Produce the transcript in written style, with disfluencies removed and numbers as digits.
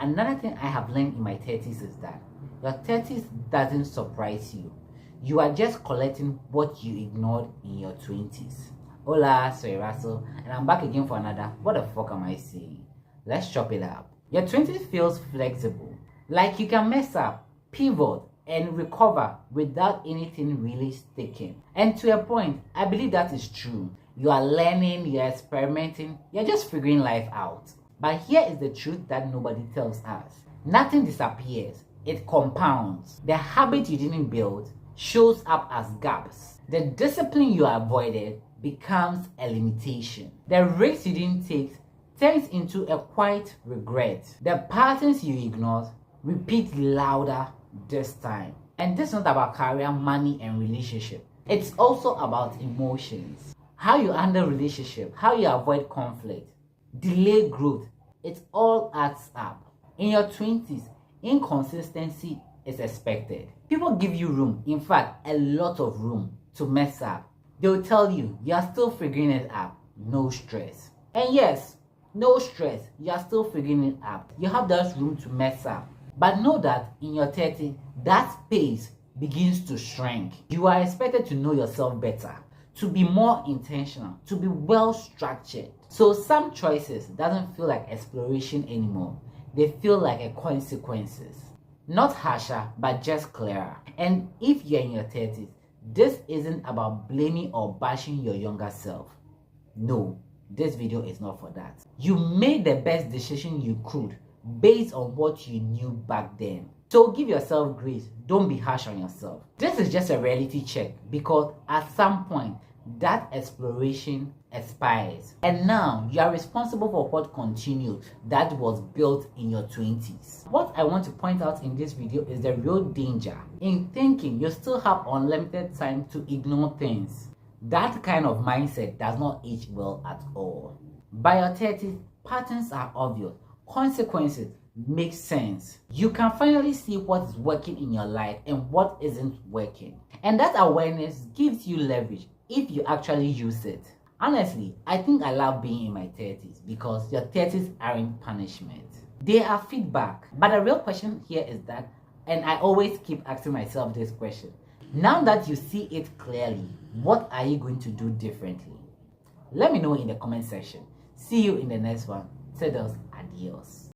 Another thing I have learned in my 30s is that your 30s doesn't surprise you. You are just collecting what you ignored in your 20s. Hola, soy Russell, and I'm back again for another What the Fuck Am I Saying? Let's chop it up. Your 20s feels flexible, like you can mess up, pivot, and recover without anything really sticking. And to a point, I believe that is true. You are learning, you are experimenting, you're just figuring life out. But here is the truth that nobody tells us. Nothing disappears, it compounds. The habit you didn't build shows up as gaps. The discipline you avoided becomes a limitation. The risks you didn't take turns into a quiet regret. The patterns you ignored repeat louder this time. And this is not about career, money, and relationship. It's also about emotions. How you handle relationship, how you avoid conflict, delay growth, it all adds up. In your 20s, inconsistency is expected. People give you room, in fact, a lot of room to mess up. They'll tell you are still figuring it out, no stress. And yes, no stress, you are still figuring it out. You have that room to mess up. But know that in your 30s, that space begins to shrink. You are expected to know yourself better, to be more intentional, to be well structured. So some choices doesn't feel like exploration anymore. They feel like a consequences. Not harsher, but just clearer. And if you're in your 30s, this isn't about blaming or bashing your younger self. No, this video is not for that. You made the best decision you could based on what you knew back then. So give yourself grace. Don't be harsh on yourself. This is just a reality check because at some point that exploration expires. And now you are responsible for what continued that was built in your 20s. What I want to point out in this video is the real danger in thinking you still have unlimited time to ignore things. That kind of mindset does not age well at all. By your 30s, patterns are obvious. Consequences make sense. You can finally see what is working in your life and what isn't working. And that awareness gives you leverage if you actually use it. Honestly, I think I love being in my 30s because your 30s aren't punishment. They are feedback. But the real question here is that, and I always keep asking myself this question, now that you see it clearly, what are you going to do differently? Let me know in the comment section. See you in the next one. Adios.